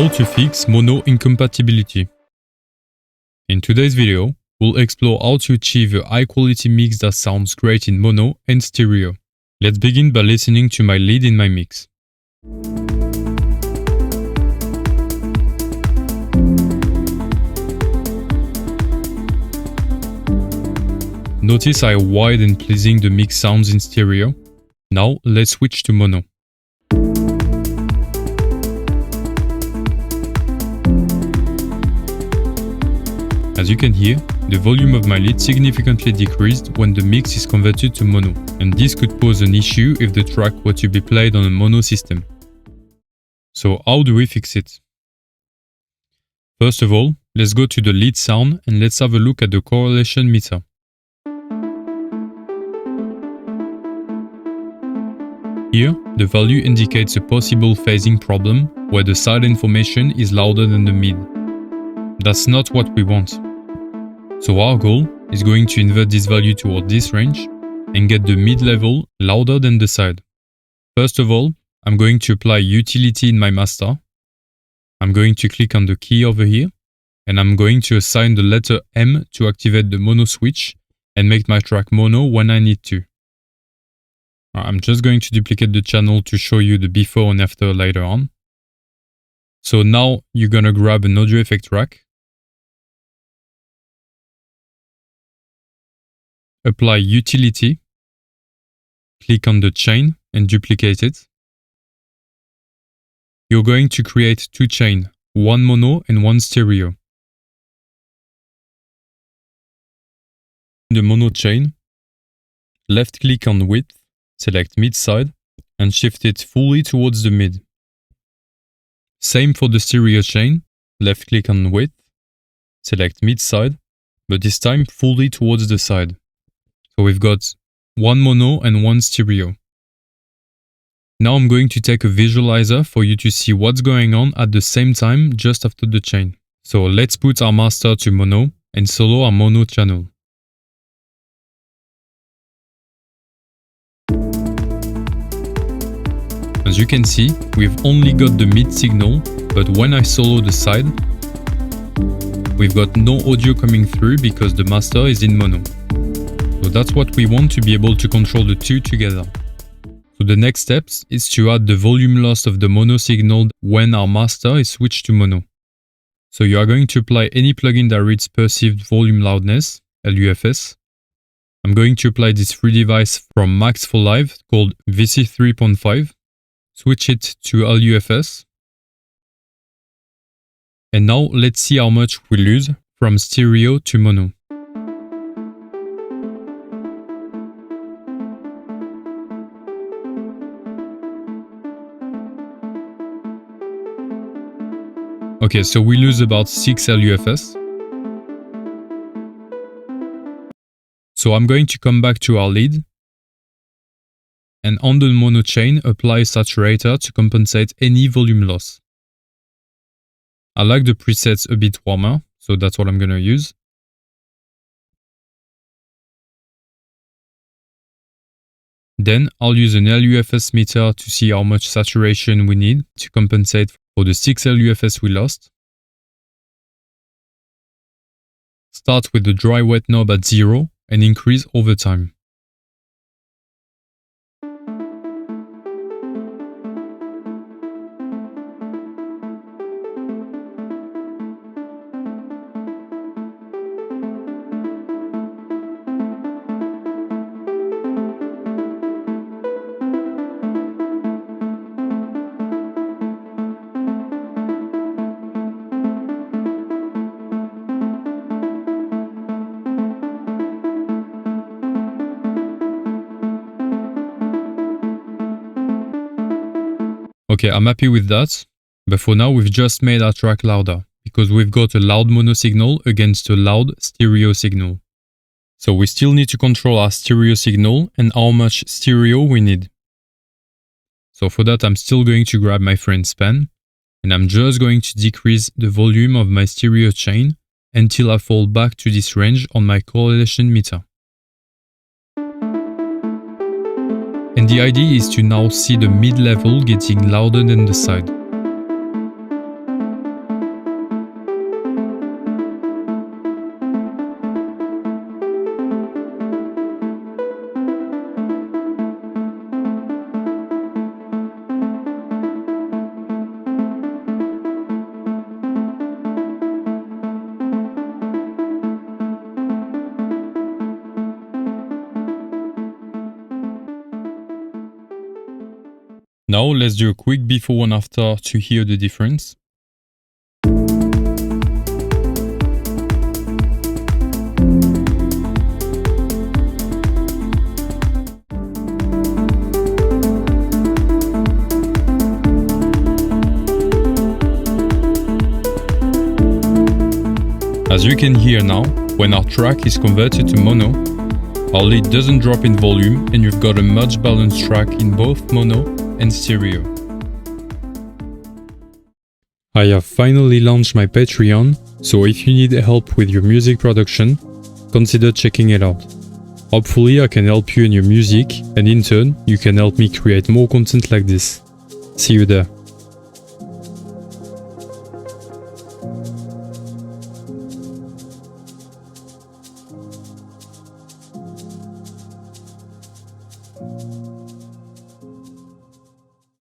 How to fix mono incompatibility. In today's video, we'll explore how to achieve a high-quality mix that sounds great in mono and stereo. Let's begin by listening to my lead in my mix. Notice how wide and pleasing the mix sounds in stereo. Now let's switch to mono. As you can hear, the volume of my lead significantly decreased when the mix is converted to mono, and this could pose an issue if the track were to be played on a mono system. So how do we fix it? First of all, let's go to the lead sound and let's have a look at the correlation meter. Here, the value indicates a possible phasing problem where the side information is louder than the mid. That's not what we want. So our goal is going to invert this value toward this range and get the mid level louder than the side. First of all, I'm going to apply utility in my master. I'm going to click on the key over here and I'm going to assign the letter M to activate the mono switch and make my track mono when I need to. I'm just going to duplicate the channel to show you the before and after later on. So now you're gonna grab an audio effect track, apply utility, click on the chain and duplicate it. You're going to create two chains, one mono and one stereo. In the mono chain, left click on width, select mid side and shift it fully towards the mid. Same for the stereo chain, left click on width, select mid side, but this time fully towards the side. So we've got one mono and one stereo. Now I'm going to take a visualizer for you to see what's going on at the same time just after the chain. So let's put our master to mono and solo our mono channel. As you can see, we've only got the mid signal, but when I solo the side, we've got no audio coming through because the master is in mono. So that's what we want to be able to control the two together. So the next steps is to add the volume loss of the mono signal when our master is switched to mono. So you are going to apply any plugin that reads perceived volume loudness, LUFS. I'm going to apply this free device from Max for Live called VC 3.5. Switch it to LUFS. And now let's see how much we lose from stereo to mono. Okay, so we lose about 6 LUFS. So I'm going to come back to our lead and on the mono chain, apply a saturator to compensate any volume loss. I like the presets a bit warmer, so that's what I'm going to use. Then I'll use an LUFS meter to see how much saturation we need to compensate for the 6 LUFS we lost. Start with the dry wet knob at 0 and increase over time. Okay, I'm happy with that, but for now we've just made our track louder because we've got a loud mono signal against a loud stereo signal. So we still need to control our stereo signal and how much stereo we need. So for that I'm still going to grab my friend's pen and I'm just going to decrease the volume of my stereo chain until I fall back to this range on my correlation meter. And the idea is to now see the mid-level getting louder than the side. Now let's do a quick before and after to hear the difference. As you can hear now, when our track is converted to mono, our lead doesn't drop in volume and you've got a much balanced track in both mono and stereo. I have finally launched my Patreon, so if you need help with your music production, consider checking it out. Hopefully I can help you in your music, and in turn, you can help me create more content like this. See you there.